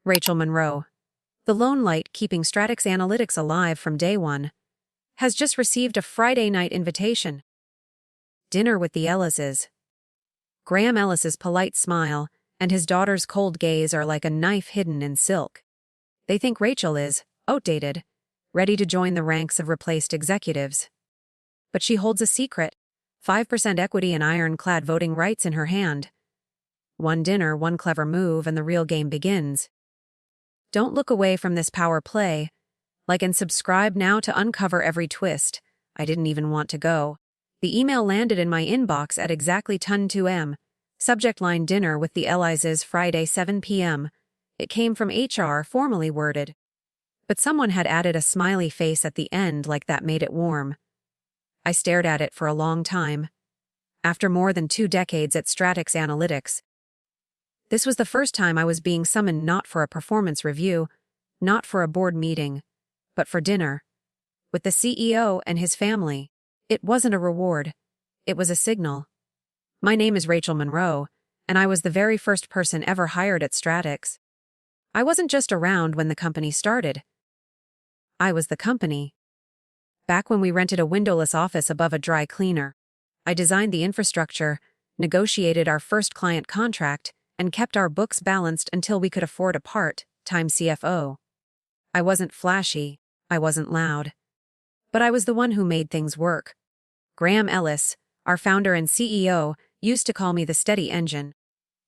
Rachel Monroe, the lone light keeping Stratix Analytics alive from day one, has just received a Friday night invitation. Dinner with the Ellises. Graham Ellis's polite smile and his daughter's cold gaze are like a knife hidden in silk. They think Rachel is outdated, ready to join the ranks of replaced executives. But she holds a secret, 5% equity and ironclad voting rights in her hand. One dinner, one clever move, and the real game begins. Don't look away from this power play. Like and subscribe now to uncover every twist. I didn't even want to go. The email landed in my inbox at exactly 10:02 am. Subject line: dinner with the Ellises, Friday 7 p.m. It came from HR, formally worded. But someone had added a smiley face at the end, like that made it warm. I stared at it for a long time. After more than 2 decades at Stratix Analytics, this was the first time I was being summoned not for a performance review, not for a board meeting, but for dinner. With the CEO and his family. It wasn't a reward. It was a signal. My name is Rachel Monroe, and I was the very first person ever hired at Stratix. I wasn't just around when the company started. I was the company. Back when we rented a windowless office above a dry cleaner, I designed the infrastructure, negotiated our first client contract, and kept our books balanced until we could afford a part-time CFO. I wasn't flashy, I wasn't loud. But I was the one who made things work. Graham Ellis, our founder and CEO, used to call me the steady engine.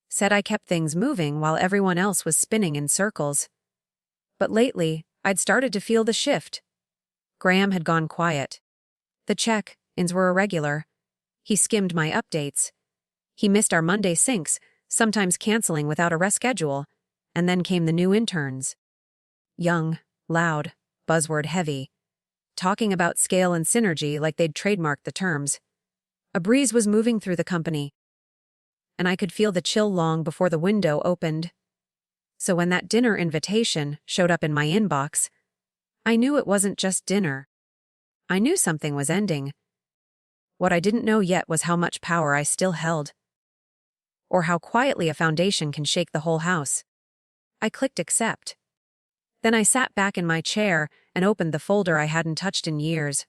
Said I kept things moving while everyone else was spinning in circles. But lately, I'd started to feel the shift. Graham had gone quiet. The check-ins were irregular. He skimmed my updates. He missed our Monday syncs, sometimes canceling without a reschedule, and then came the new interns. Young, loud, buzzword heavy, talking about scale and synergy like they'd trademarked the terms. A breeze was moving through the company, and I could feel the chill long before the window opened. So when that dinner invitation showed up in my inbox, I knew it wasn't just dinner. I knew something was ending. What I didn't know yet was how much power I still held, or how quietly a foundation can shake the whole house. I clicked accept. Then I sat back in my chair and opened the folder I hadn't touched in years.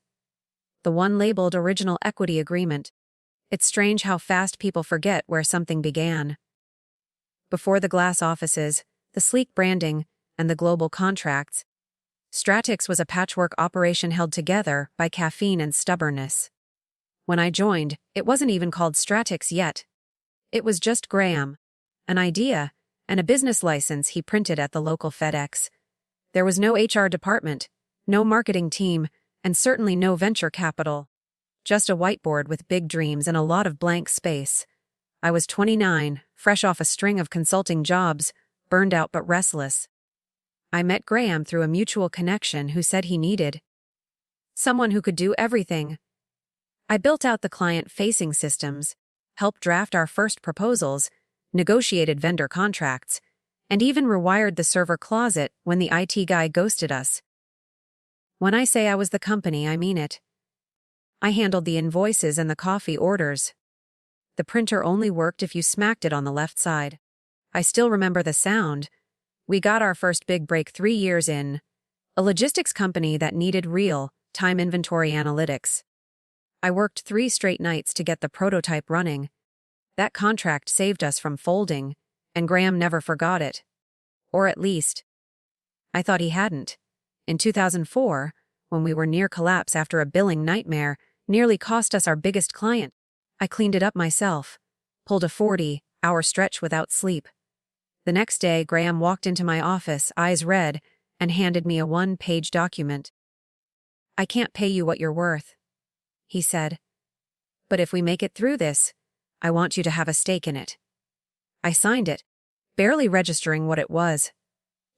The one labeled Original Equity Agreement. It's strange how fast people forget where something began. Before the glass offices, the sleek branding, and the global contracts, Stratix was a patchwork operation held together by caffeine and stubbornness. When I joined, it wasn't even called Stratix yet. It was just Graham, an idea, and a business license he printed at the local FedEx. There was no HR department, no marketing team, and certainly no venture capital. Just a whiteboard with big dreams and a lot of blank space. I was 29, fresh off a string of consulting jobs, burned out but restless. I met Graham through a mutual connection who said he needed someone who could do everything. I built out the client-facing systems, helped draft our first proposals, negotiated vendor contracts, and even rewired the server closet when the IT guy ghosted us. When I say I was the company, I mean it. I handled the invoices and the coffee orders. The printer only worked if you smacked it on the left side. I still remember the sound. We got our first big break 3 years in. A logistics company that needed real-time inventory analytics. I worked 3 straight nights to get the prototype running. That contract saved us from folding, and Graham never forgot it. Or at least, I thought he hadn't. In 2004, when we were near collapse after a billing nightmare nearly cost us our biggest client, I cleaned it up myself, pulled a 40-hour stretch without sleep. The next day, Graham walked into my office, eyes red, and handed me a 1-page document. "I can't pay you what you're worth," he said. "But if we make it through this, I want you to have a stake in it." I signed it, barely registering what it was.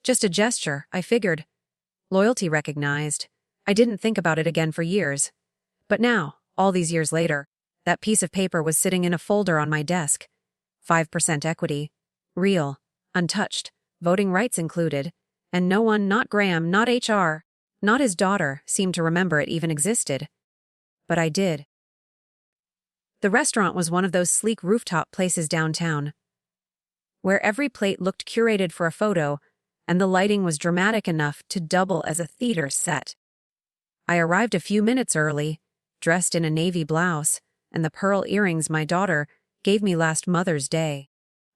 Just a gesture, I figured. Loyalty recognized. I didn't think about it again for years. But now, all these years later, that piece of paper was sitting in a folder on my desk. 5% equity. Real. Untouched. Voting rights included. And no one, not Graham, not HR, not his daughter, seemed to remember it even existed. But I did. The restaurant was one of those sleek rooftop places downtown, where every plate looked curated for a photo, and the lighting was dramatic enough to double as a theater set. I arrived a few minutes early, dressed in a navy blouse, and the pearl earrings my daughter gave me last Mother's Day.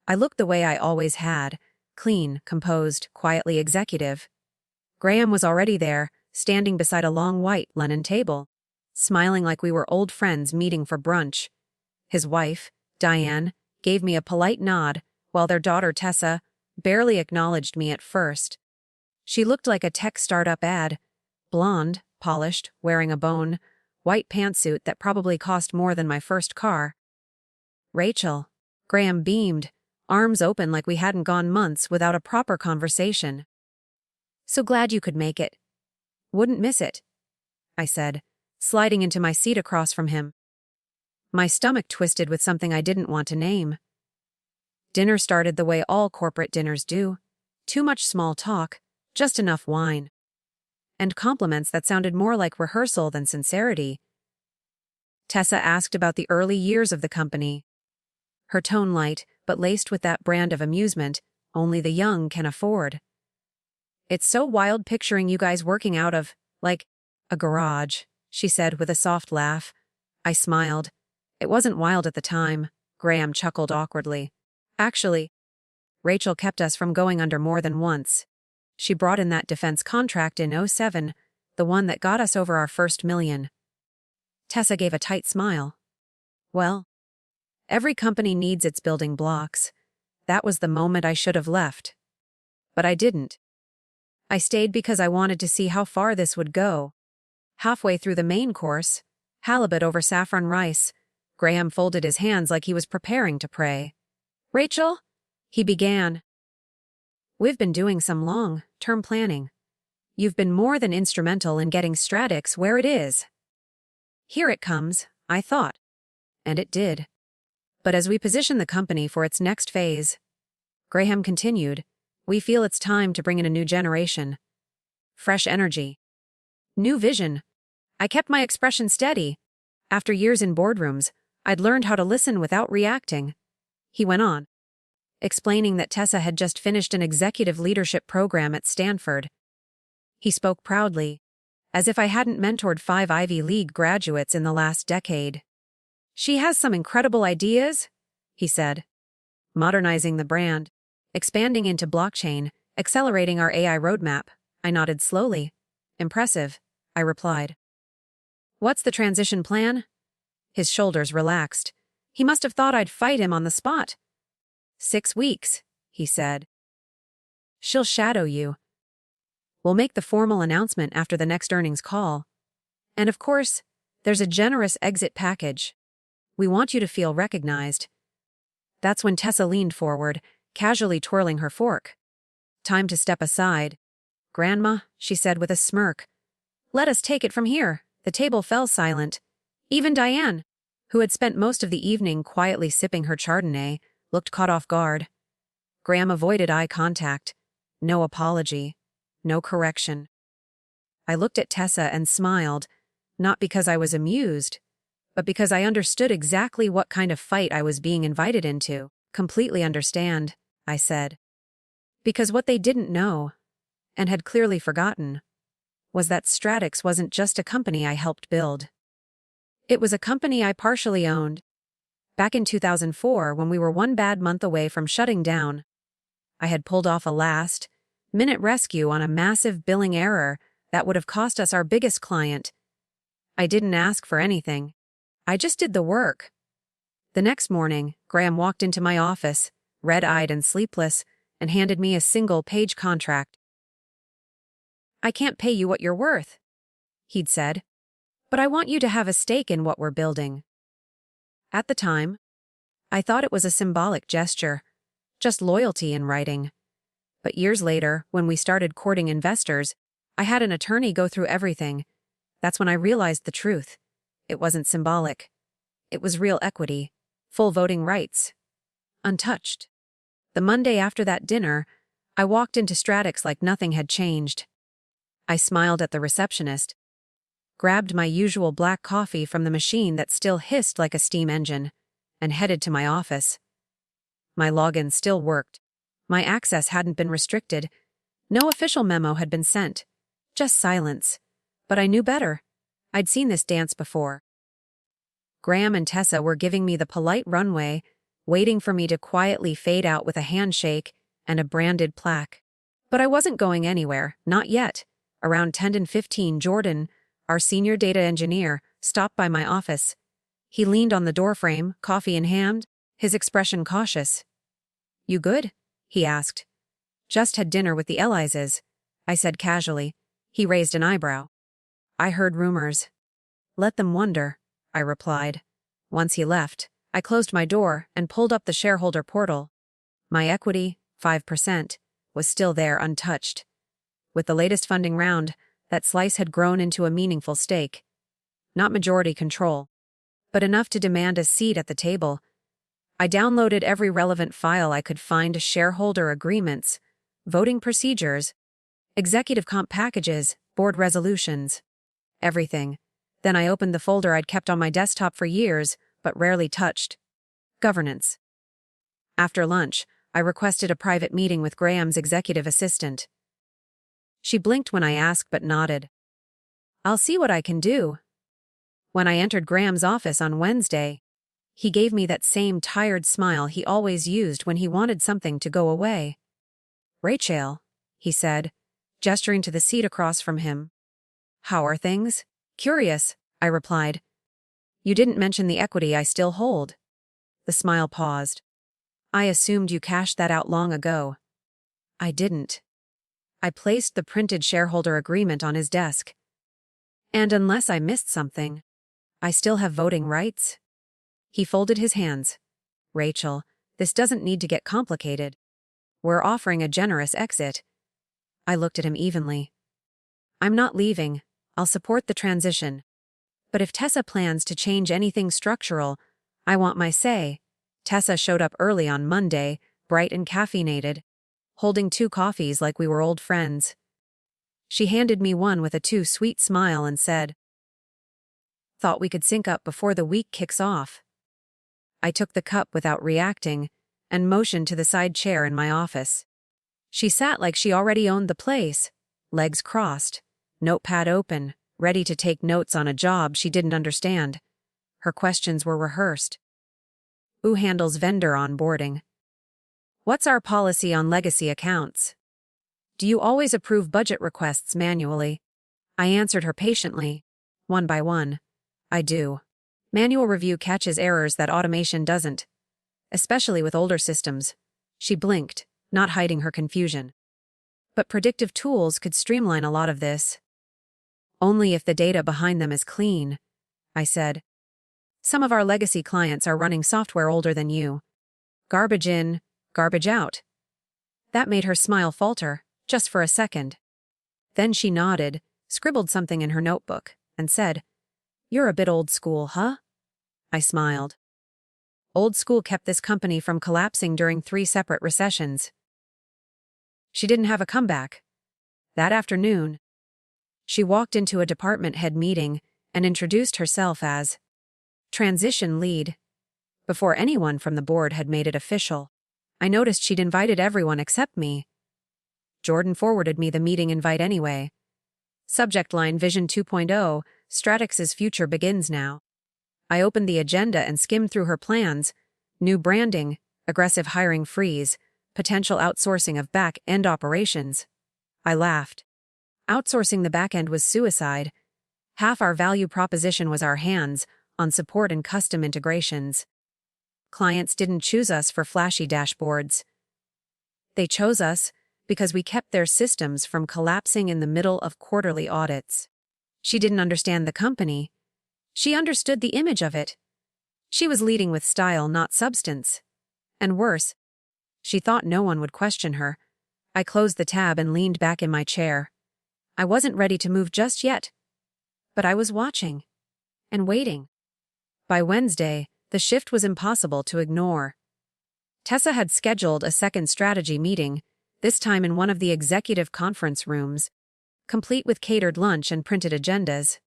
I looked the way I always had, clean, composed, quietly executive. Graham was already there, standing beside a long white linen table, smiling like we were old friends meeting for brunch. His wife, Diane, gave me a polite nod, while their daughter Tessa barely acknowledged me at first. She looked like a tech startup ad, blonde, polished, wearing a bone, white pantsuit that probably cost more than my first car. Rachel. Graham beamed, arms open like we hadn't gone months without a proper conversation. So glad you could make it. Wouldn't miss it, I said, sliding into my seat across from him. My stomach twisted with something I didn't want to name. Dinner started the way all corporate dinners do. Too much small talk, just enough wine. And compliments that sounded more like rehearsal than sincerity. Tessa asked about the early years of the company. Her tone light, but laced with that brand of amusement only the young can afford. It's so wild picturing you guys working out of, like, a garage, she said with a soft laugh. I smiled. It wasn't wild at the time, Graham chuckled awkwardly. Actually, Rachel kept us from going under more than once. She brought in that defense contract in '07, the one that got us over our first $1 million. Tessa gave a tight smile. Well, every company needs its building blocks. That was the moment I should have left. But I didn't. I stayed because I wanted to see how far this would go. Halfway through the main course, halibut over saffron rice, Graham folded his hands like he was preparing to pray. Rachel, he began. We've been doing some long-term planning. You've been more than instrumental in getting Stratix where it is. Here it comes, I thought. And it did. But as we position the company for its next phase, Graham continued, we feel it's time to bring in a new generation. Fresh energy. New vision. I kept my expression steady. After years in boardrooms, I'd learned how to listen without reacting. He went on, explaining that Tessa had just finished an executive leadership program at Stanford. He spoke proudly, as if I hadn't mentored 5 Ivy League graduates in the last decade. She has some incredible ideas, he said. Modernizing the brand, expanding into blockchain, accelerating our AI roadmap. I nodded slowly. Impressive, I replied. What's the transition plan? His shoulders relaxed. He must have thought I'd fight him on the spot. 6 weeks, he said. She'll shadow you. We'll make the formal announcement after the next earnings call. And of course, there's a generous exit package. We want you to feel recognized. That's when Tessa leaned forward, casually twirling her fork. Time to step aside. Grandma, she said with a smirk. Let us take it from here. The table fell silent. Even Diane, who had spent most of the evening quietly sipping her Chardonnay, looked caught off guard. Graham avoided eye contact. No apology. No correction. I looked at Tessa and smiled, not because I was amused, but because I understood exactly what kind of fight I was being invited into. Completely understand, I said. Because what they didn't know, and had clearly forgotten, was that Stratix wasn't just a company I helped build. It was a company I partially owned. Back in 2004, when we were one bad month away from shutting down, I had pulled off a last-minute rescue on a massive billing error that would have cost us our biggest client. I didn't ask for anything. I just did the work. The next morning, Graham walked into my office, red-eyed and sleepless, and handed me a single-page contract. I can't pay you what you're worth, he'd said, but I want you to have a stake in what we're building. At the time, I thought it was a symbolic gesture, just loyalty in writing. But years later, when we started courting investors, I had an attorney go through everything. That's when I realized the truth. It wasn't symbolic. It was real equity, full voting rights, untouched. The Monday after that dinner, I walked into Stratix like nothing had changed. I smiled at the receptionist, grabbed my usual black coffee from the machine that still hissed like a steam engine, and headed to my office. My login still worked. My access hadn't been restricted. No official memo had been sent. Just silence. But I knew better. I'd seen this dance before. Graham and Tessa were giving me the polite runway, waiting for me to quietly fade out with a handshake and a branded plaque. But I wasn't going anywhere, not yet. Around 10:15, Jordan, our senior data engineer, stopped by my office. He leaned on the doorframe, coffee in hand, his expression cautious. "You good?" he asked. "Just had dinner with the Elises," I said casually. He raised an eyebrow. "I heard rumors." "Let them wonder," I replied. Once he left, I closed my door and pulled up the shareholder portal. My equity, 5%, was still there untouched. With the latest funding round, that slice had grown into a meaningful stake. Not majority control, but enough to demand a seat at the table. I downloaded every relevant file I could find: shareholder agreements, voting procedures, executive comp packages, board resolutions. Everything. Then I opened the folder I'd kept on my desktop for years, but rarely touched. Governance. After lunch, I requested a private meeting with Graham's executive assistant. She blinked when I asked but nodded. "I'll see what I can do." When I entered Graham's office on Wednesday, he gave me that same tired smile he always used when he wanted something to go away. "Rachel," he said, gesturing to the seat across from him. "How are things?" "Curious," I replied. "You didn't mention the equity I still hold." The smile paused. "I assumed you cashed that out long ago." "I didn't." I placed the printed shareholder agreement on his desk. "And unless I missed something, I still have voting rights?" He folded his hands. "Rachel, this doesn't need to get complicated. We're offering a generous exit." I looked at him evenly. "I'm not leaving. I'll support the transition. But if Tessa plans to change anything structural, I want my say." Tessa showed up early on Monday, bright and caffeinated, holding 2 coffees like we were old friends. She handed me one with a too sweet smile and said, "Thought we could sync up before the week kicks off." I took the cup without reacting and motioned to the side chair in my office. She sat like she already owned the place, legs crossed, notepad open, ready to take notes on a job she didn't understand. Her questions were rehearsed. "Who handles vendor onboarding? What's our policy on legacy accounts? Do you always approve budget requests manually?" I answered her patiently, one by one. "I do. Manual review catches errors that automation doesn't, especially with older systems." She blinked, not hiding her confusion. "But predictive tools could streamline a lot of this." "Only if the data behind them is clean," I said. "Some of our legacy clients are running software older than you. Garbage in, garbage out." That made her smile falter, just for a second. Then she nodded, scribbled something in her notebook, and said, "You're a bit old school, huh?" I smiled. Old school kept this company from collapsing during 3 separate recessions. She didn't have a comeback. That afternoon, she walked into a department head meeting and introduced herself as transition lead. Before anyone from the board had made it official, I noticed she'd invited everyone except me. Jordan forwarded me the meeting invite anyway. Subject line: Vision 2.0, Stratix's future begins now. I opened the agenda and skimmed through her plans: new branding, aggressive hiring freeze, potential outsourcing of back-end operations. I laughed. Outsourcing the back-end was suicide. Half our value proposition was our hands on support and custom integrations. Clients didn't choose us for flashy dashboards. They chose us because we kept their systems from collapsing in the middle of quarterly audits. She didn't understand the company. She understood the image of it. She was leading with style, not substance. And worse, she thought no one would question her. I closed the tab and leaned back in my chair. I wasn't ready to move just yet. But I was watching. And waiting. By Wednesday, the shift was impossible to ignore. Tessa had scheduled a second strategy meeting, this time in one of the executive conference rooms, complete with catered lunch and printed agendas.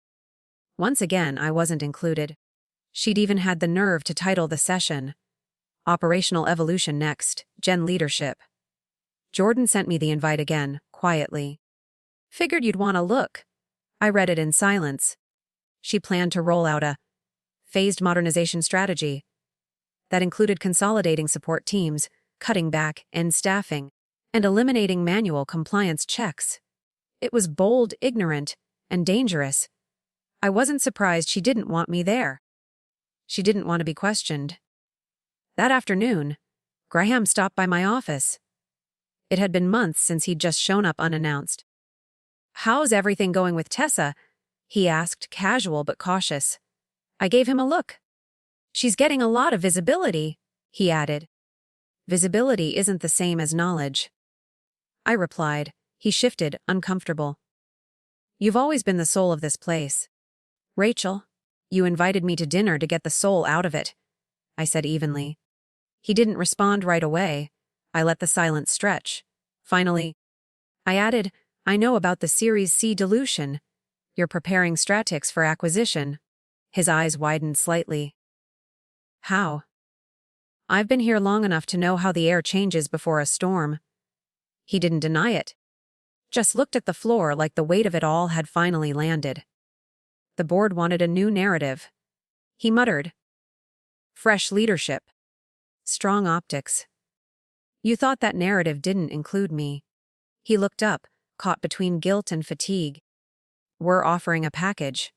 Once again, I wasn't included. She'd even had the nerve to title the session, Operational Evolution Next, Gen Leadership. Jordan sent me the invite again, quietly. Figured you'd want to look. I read it in silence. She planned to roll out a phased modernization strategy that included consolidating support teams, cutting back end staffing, and eliminating manual compliance checks. It was bold, ignorant, and dangerous. I wasn't surprised she didn't want me there. She didn't want to be questioned. That afternoon, Graham stopped by my office. It had been months since he'd just shown up unannounced. "How's everything going with Tessa?" he asked, casual but cautious. I gave him a look. "She's getting a lot of visibility," he added. "Visibility isn't the same as knowledge," I replied. He shifted, uncomfortable. "You've always been the soul of this place. Rachel, you invited me to dinner to get the soul out of it," I said evenly. He didn't respond right away. I let the silence stretch. Finally, I added, "I know about the Series C dilution. You're preparing Stratix for acquisition." His eyes widened slightly. "How?" "I've been here long enough to know how the air changes before a storm." He didn't deny it. Just looked at the floor like the weight of it all had finally landed. The board wanted a new narrative. He muttered. "Fresh leadership. Strong optics. You thought that narrative didn't include me." He looked up, caught between guilt and fatigue. "We're offering a package."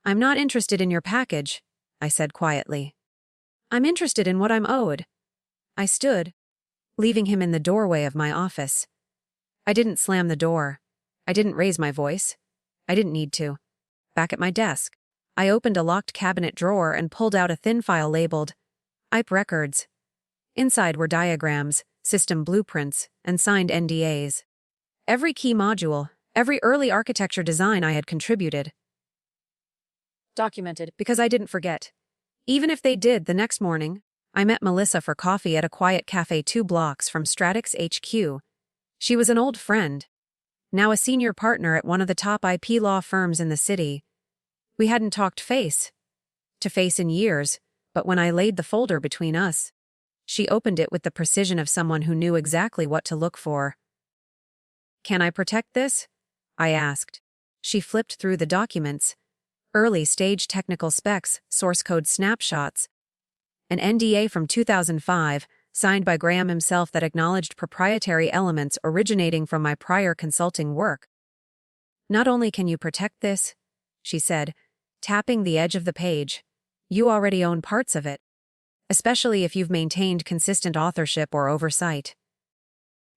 "I'm not interested in your package," I said quietly. "I'm interested in what I'm owed." I stood, leaving him in the doorway of my office. I didn't slam the door. I didn't raise my voice. I didn't need to. Back at my desk, I opened a locked cabinet drawer and pulled out a thin file labeled IP Records. Inside were diagrams, system blueprints, and signed NDAs. Every key module, every early architecture design I had contributed. Documented, because I didn't forget. Even if they did, the next morning, I met Melissa for coffee at a quiet cafe 2 blocks from Stratix HQ. She was an old friend, now a senior partner at one of the top IP law firms in the city. We hadn't talked face to face in years, but when I laid the folder between us, she opened it with the precision of someone who knew exactly what to look for. "Can I protect this?" I asked. She flipped through the documents. Early stage technical specs, source code snapshots, an NDA from 2005, signed by Graham himself that acknowledged proprietary elements originating from my prior consulting work. "Not only can you protect this," she said, tapping the edge of the page, "you already own parts of it, especially if you've maintained consistent authorship or oversight.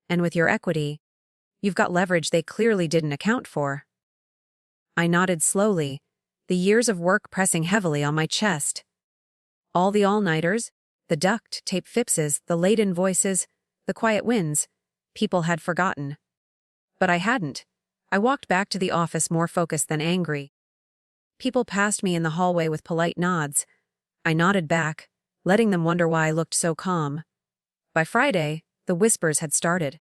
And with your equity, you've got leverage they clearly didn't account for." I nodded slowly, the years of work pressing heavily on my chest. All the all-nighters, the duct tape fixes, the late invoices, the quiet wins, people had forgotten. But I hadn't. I walked back to the office more focused than angry. People passed me in the hallway with polite nods. I nodded back, letting them wonder why I looked so calm. By Friday, the whispers had started.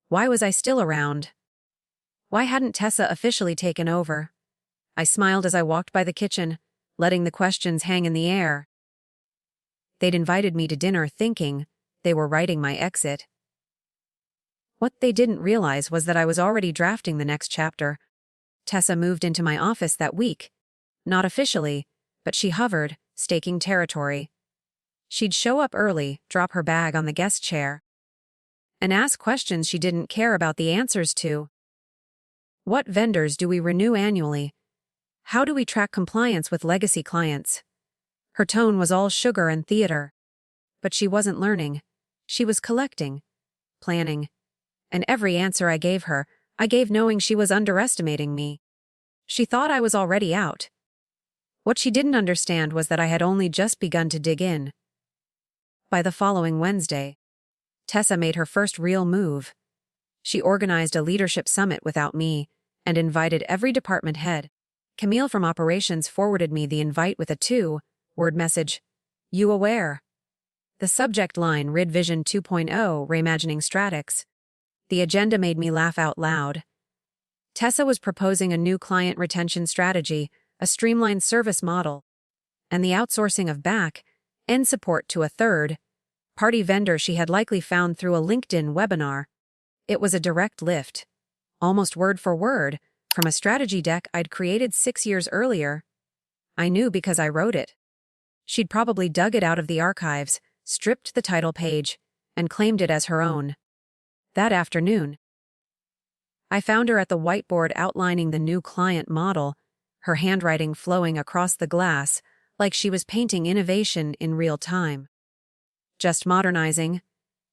Why was I still around? Why hadn't Tessa officially taken over? I smiled as I walked by the kitchen, letting the questions hang in the air. They'd invited me to dinner thinking they were writing my exit. What they didn't realize was that I was already drafting the next chapter. Tessa moved into my office that week. Not officially, but she hovered, staking territory. She'd show up early, drop her bag on the guest chair, and ask questions she didn't care about the answers to. What vendors do we renew annually? How do we track compliance with legacy clients? Her tone was all sugar and theater. But she wasn't learning. She was collecting, planning. And every answer I gave her, I gave knowing she was underestimating me. She thought I was already out. What she didn't understand was that I had only just begun to dig in. By the following Wednesday, Tessa made her first real move. She organized a leadership summit without me and invited every department head. Camille from operations forwarded me the invite with a 2-word message. "You aware?" The subject line read Vision 2.0 Reimagining Stratix. The agenda made me laugh out loud. Tessa was proposing a new client retention strategy, a streamlined service model, and the outsourcing of back-end support to a third-party vendor she had likely found through a LinkedIn webinar. It was a direct lift, almost word for word, from a strategy deck I'd created 6 years earlier. I knew because I wrote it. She'd probably dug it out of the archives, stripped the title page, and claimed it as her own. That afternoon, I found her at the whiteboard outlining the new client model, her handwriting flowing across the glass like she was painting innovation in real time. "Just modernizing,"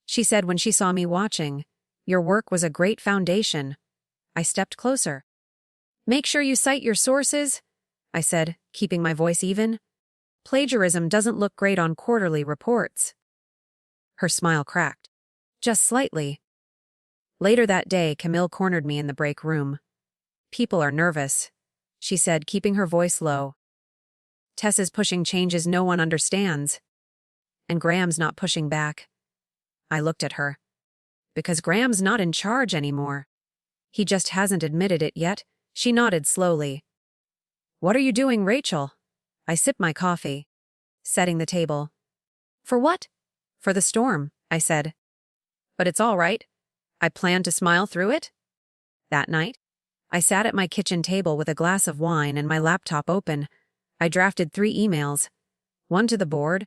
she said when she saw me watching. "Your work was a great foundation." I stepped closer. "Make sure you cite your sources," I said, keeping my voice even. "Plagiarism doesn't look great on quarterly reports." Her smile cracked. Just slightly. Later that day, Camille cornered me in the break room. "People are nervous," she said, keeping her voice low. "Tessa's pushing changes no one understands. And Graham's not pushing back." I looked at her. "Because Graham's not in charge anymore. He just hasn't admitted it yet." She nodded slowly. "What are you doing, Rachel?" I sipped my coffee. "Setting the table." "For what?" "For the storm," I said. "But it's all right. I plan to smile through it." That night, I sat at my kitchen table with a glass of wine and my laptop open. I drafted 3 emails. One to the board,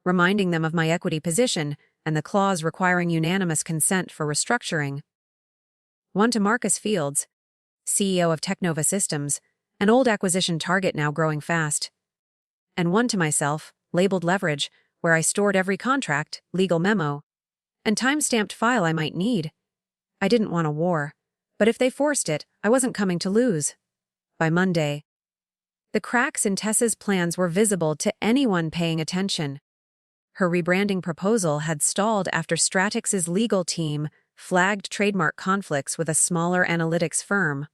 reminding them of my equity position and the clause requiring unanimous consent for restructuring. One to Marcus Fields, CEO of Technova Systems, an old acquisition target now growing fast. And one to myself, labeled Leverage, where I stored every contract, legal memo, and time-stamped file I might need. I didn't want a war, but if they forced it, I wasn't coming to lose. By Monday, the cracks in Tessa's plans were visible to anyone paying attention. Her rebranding proposal had stalled after Stratix's legal team flagged trademark conflicts with a smaller analytics firm.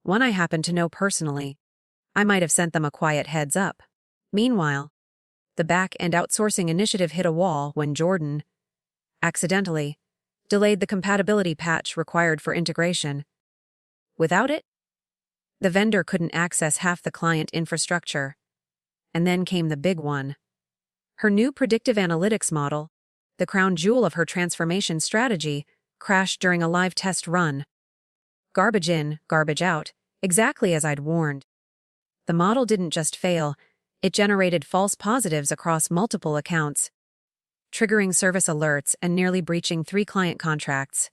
One I happened to know personally. I might have sent them a quiet heads up. Meanwhile, the back-end outsourcing initiative hit a wall when Jordan, accidentally, delayed the compatibility patch required for integration. Without it, the vendor couldn't access half the client infrastructure. And then came the big one. Her new predictive analytics model, the crown jewel of her transformation strategy, crashed during a live test run. Garbage in, garbage out, exactly as I'd warned. The model didn't just fail, it generated false positives across multiple accounts, triggering service alerts and nearly breaching 3 client contracts.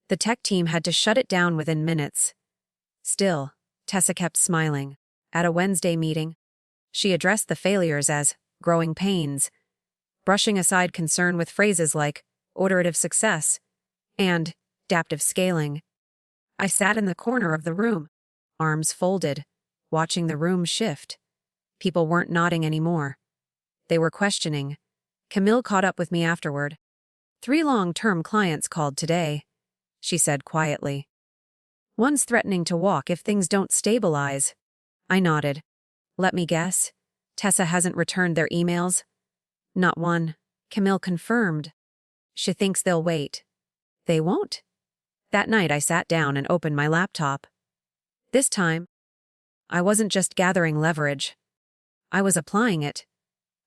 The tech team had to shut it down within minutes. Still, Tessa kept smiling. At a Wednesday meeting, she addressed the failures as growing pains, brushing aside concern with phrases like iterative success and adaptive scaling. I sat in the corner of the room, arms folded, watching the room shift. People weren't nodding anymore. They were questioning. Camille caught up with me afterward. 3 long-term clients called today, she said quietly. One's threatening to walk if things don't stabilize. I nodded. Let me guess. Tessa hasn't returned their emails? Not one, Camille confirmed. She thinks they'll wait. They won't? That night I sat down and opened my laptop. This time, I wasn't just gathering leverage. I was applying it.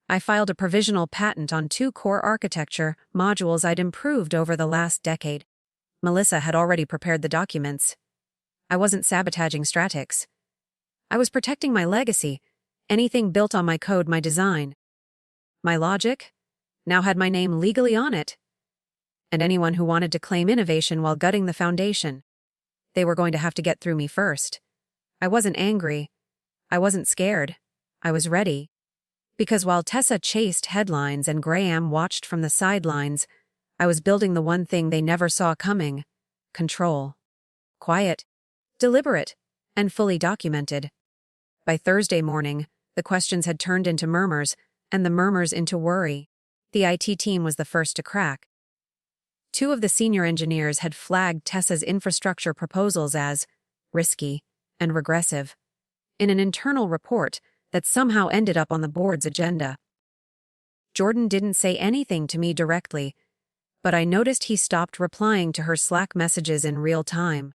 I filed a provisional patent on 2 core architecture modules I'd improved over the last decade. Melissa had already prepared the documents. I wasn't sabotaging Stratix. I was protecting my legacy, anything built on my code, my design. My logic now had my name legally on it. And anyone who wanted to claim innovation while gutting the foundation, they were going to have to get through me first. I wasn't angry. I wasn't scared. I was ready. Because while Tessa chased headlines and Graham watched from the sidelines, I was building the one thing they never saw coming: control. Quiet, deliberate, and fully documented. By Thursday morning, the questions had turned into murmurs, and the murmurs into worry. The IT team was the first to crack. 2 of the senior engineers had flagged Tessa's infrastructure proposals as risky and regressive in an internal report that somehow ended up on the board's agenda. Jordan didn't say anything to me directly, but I noticed he stopped replying to her Slack messages in real time.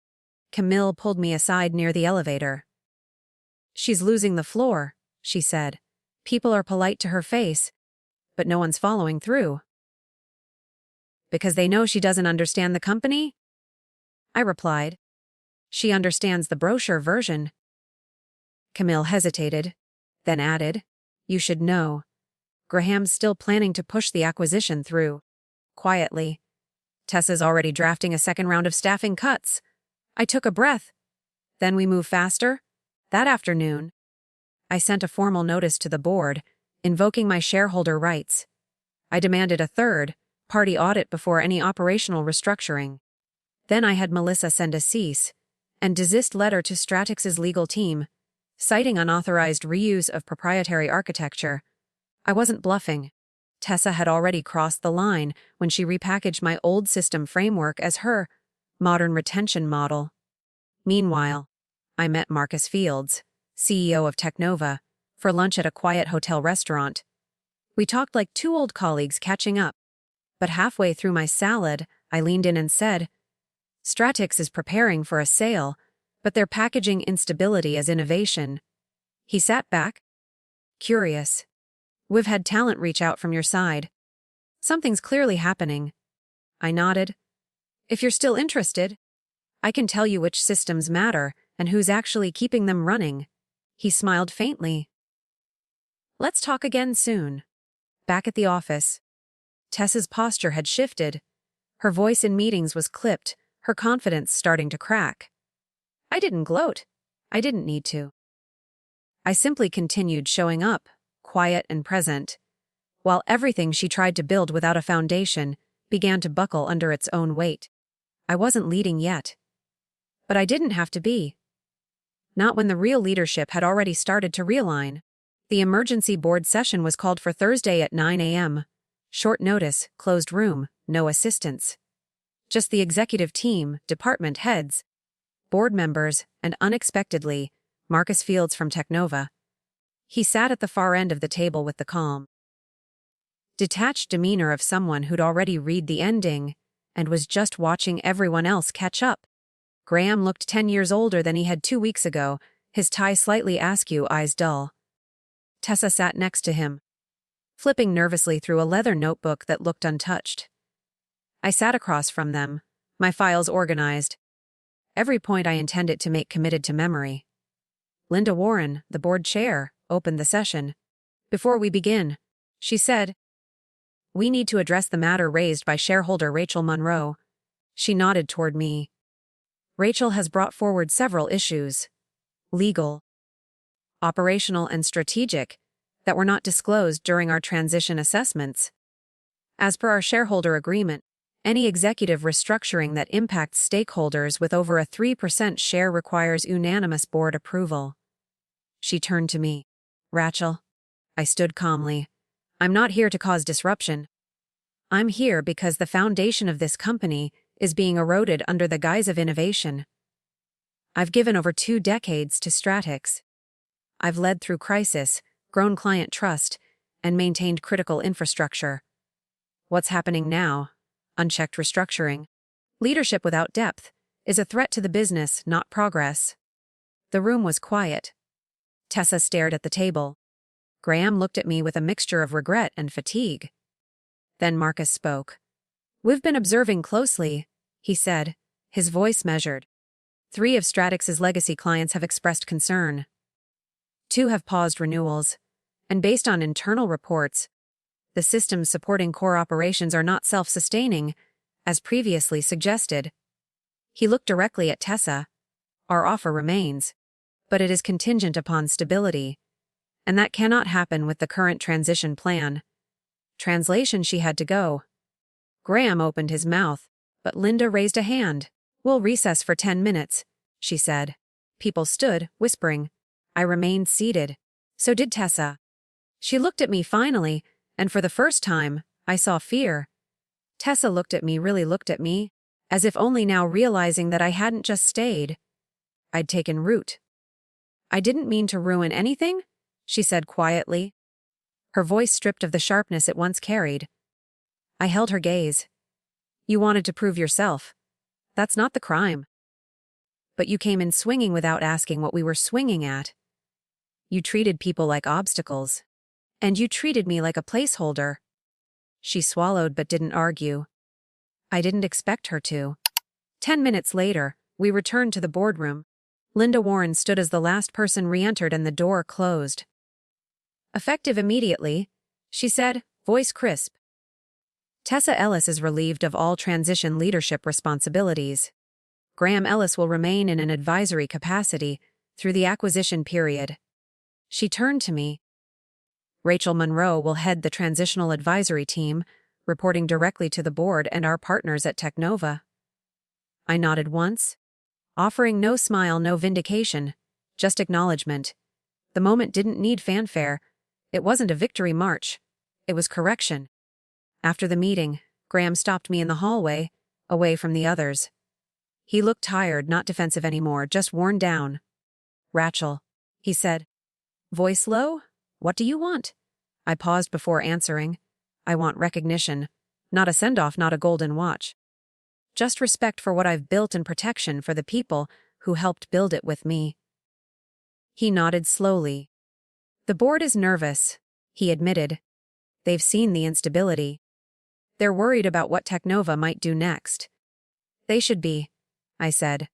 Camille pulled me aside near the elevator. She's losing the floor, she said. People are polite to her face, but no one's following through. Because they know she doesn't understand the company? I replied. She understands the brochure version. Camille hesitated, then added, You should know. Graham's still planning to push the acquisition through. Quietly. Tessa's already drafting a second round of staffing cuts. I took a breath. Then we move faster. That afternoon, I sent a formal notice to the board, invoking my shareholder rights. I demanded a third-party audit before any operational restructuring. Then I had Melissa send a cease and desist letter to Stratix's legal team, citing unauthorized reuse of proprietary architecture. I wasn't bluffing. Tessa had already crossed the line when she repackaged my old system framework as her modern retention model. Meanwhile, I met Marcus Fields, CEO of Technova, for lunch at a quiet hotel restaurant. We talked like two old colleagues catching up. But halfway through my salad, I leaned in and said, Stratix is preparing for a sale, but they're packaging instability as innovation. He sat back, curious. We've had talent reach out from your side. Something's clearly happening. I nodded. If you're still interested, I can tell you which systems matter and who's actually keeping them running. He smiled faintly. Let's talk again soon. Back at the office. Tessa's posture had shifted. Her voice in meetings was clipped, her confidence starting to crack. I didn't gloat. I didn't need to. I simply continued showing up, quiet and present, while everything she tried to build without a foundation began to buckle under its own weight. I wasn't leading yet. But I didn't have to be. Not when the real leadership had already started to realign. The emergency board session was called for Thursday at 9 a.m. Short notice, closed room, no assistants. Just the executive team, department heads, board members, and unexpectedly, Marcus Fields from Technova. He sat at the far end of the table with the calm, detached demeanor of someone who'd already read the ending and was just watching everyone else catch up. Graham looked 10 years older than he had 2 weeks ago, his tie slightly askew, eyes dull. Tessa sat next to him, flipping nervously through a leather notebook that looked untouched. I sat across from them, my files organized. Every point I intended to make committed to memory. Linda Warren, the board chair, opened the session. Before we begin, she said, we need to address the matter raised by shareholder Rachel Monroe. She nodded toward me. Rachel has brought forward several issues, legal, operational, and strategic, that were not disclosed during our transition assessments. As per our shareholder agreement, any executive restructuring that impacts stakeholders with over a 3% share requires unanimous board approval. She turned to me. Rachel. I stood calmly. I'm not here to cause disruption. I'm here because the foundation of this company is being eroded under the guise of innovation. I've given over 2 decades to Stratix. I've led through crisis, grown client trust, and maintained critical infrastructure. What's happening now? Unchecked restructuring. Leadership without depth is a threat to the business, not progress. The room was quiet. Tessa stared at the table. Graham looked at me with a mixture of regret and fatigue. Then Marcus spoke. We've been observing closely, he said, his voice measured. 3 of Stratix's legacy clients have expressed concern. 2 have paused renewals, and based on internal reports, the systems supporting core operations are not self-sustaining, as previously suggested. He looked directly at Tessa. Our offer remains, but it is contingent upon stability, and that cannot happen with the current transition plan. Translation, she had to go. Graham opened his mouth, but Linda raised a hand. We'll recess for 10 minutes, she said. People stood, whispering. I remained seated. So did Tessa. She looked at me finally, and for the first time, I saw fear. Tessa looked at me, really looked at me, as if only now realizing that I hadn't just stayed. I'd taken root. I didn't mean to ruin anything, she said quietly, her voice stripped of the sharpness it once carried. I held her gaze. You wanted to prove yourself. That's not the crime. But you came in swinging without asking what we were swinging at. You treated people like obstacles. And you treated me like a placeholder. She swallowed but didn't argue. I didn't expect her to. 10 minutes later, we returned to the boardroom. Linda Warren stood as the last person re-entered and the door closed. "Effective immediately," she said, voice crisp. "Tessa Ellis is relieved of all transition leadership responsibilities. Graham Ellis will remain in an advisory capacity through the acquisition period." She turned to me. "Rachel Monroe will head the transitional advisory team, reporting directly to the board and our partners at Technova." I nodded once, offering no smile, no vindication, just acknowledgement. The moment didn't need fanfare. It wasn't a victory march. It was correction. After the meeting, Graham stopped me in the hallway, away from the others. He looked tired, not defensive anymore, just worn down. "Rachel," he said. Voice low, "What do you want?" I paused before answering. "I want recognition. Not a send-off, not a golden watch. Just respect for what I've built and protection for the people who helped build it with me." He nodded slowly. "The board is nervous," he admitted. "They've seen the instability. They're worried about what Technova might do next." "They should be," I said.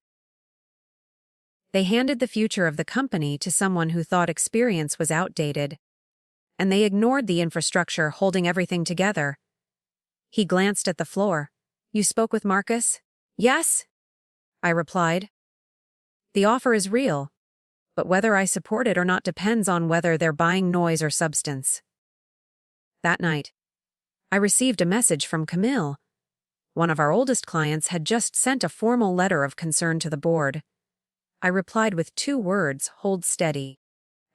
They handed the future of the company to someone who thought experience was outdated. And they ignored the infrastructure holding everything together. He glanced at the floor. "You spoke with Marcus?" "Yes," I replied. "The offer is real, but whether I support it or not depends on whether they're buying noise or substance." That night, I received a message from Camille. One of our oldest clients had just sent a formal letter of concern to the board. I replied with 2 words, "Hold steady."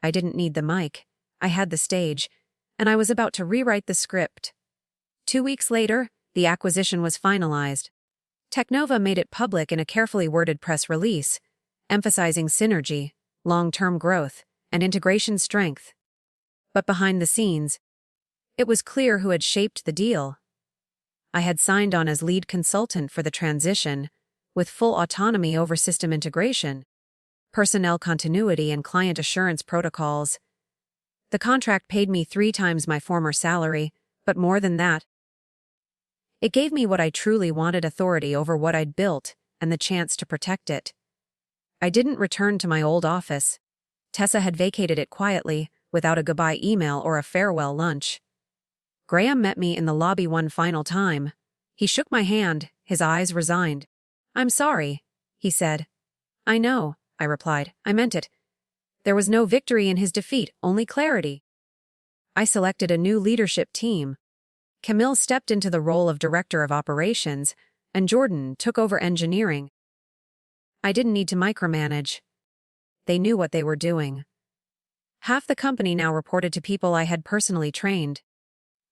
I didn't need the mic. I had the stage, and I was about to rewrite the script. 2 weeks later, the acquisition was finalized. Technova made it public in a carefully worded press release, emphasizing synergy, long-term growth, and integration strength. But behind the scenes, it was clear who had shaped the deal. I had signed on as lead consultant for the transition, with full autonomy over system integration, personnel continuity, and client assurance protocols. The contract paid me 3 times my former salary, but more than that. It gave me what I truly wanted: authority over what I'd built and the chance to protect it. I didn't return to my old office. Tessa had vacated it quietly, without a goodbye email or a farewell lunch. Graham met me in the lobby one final time. He shook my hand, his eyes resigned. "I'm sorry," he said. "I know," I replied. "I meant it." There was no victory in his defeat, only clarity. I selected a new leadership team. Camille stepped into the role of director of operations, and Jordan took over engineering. I didn't need to micromanage. They knew what they were doing. Half the company now reported to people I had personally trained.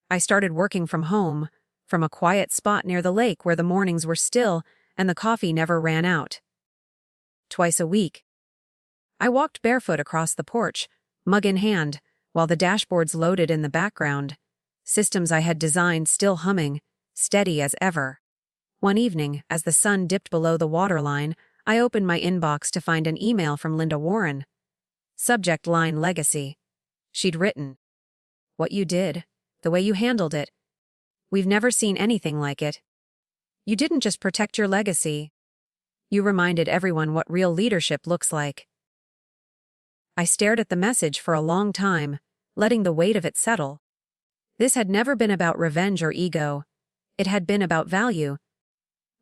I started working from home, from a quiet spot near the lake where the mornings were still and the coffee never ran out. Twice a week, I walked barefoot across the porch, mug in hand, while the dashboards loaded in the background. Systems I had designed still humming, steady as ever. One evening, as the sun dipped below the waterline, I opened my inbox to find an email from Linda Warren. Subject line: Legacy. She'd written, "What you did, the way you handled it. We've never seen anything like it. You didn't just protect your legacy. You reminded everyone what real leadership looks like." I stared at the message for a long time, letting the weight of it settle. This had never been about revenge or ego. It had been about value.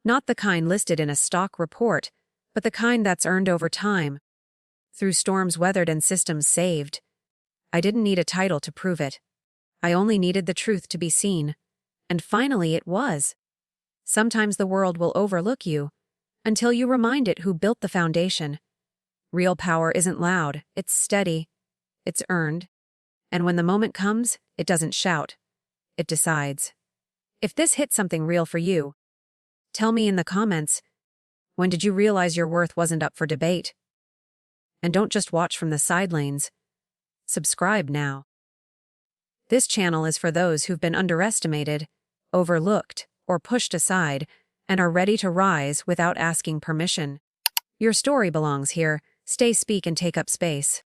Not the kind listed in a stock report, but the kind that's earned over time. Through storms weathered and systems saved. I didn't need a title to prove it. I only needed the truth to be seen. And finally it was. Sometimes the world will overlook you, until you remind it who built the foundation. Real power isn't loud, it's steady. It's earned. And when the moment comes, it doesn't shout. It decides. If this hit something real for you, tell me in the comments. When did you realize your worth wasn't up for debate? And don't just watch from the sidelines. Subscribe now. This channel is for those who've been underestimated, overlooked, or pushed aside, and are ready to rise without asking permission. Your story belongs here. Stay, speak, and take up space.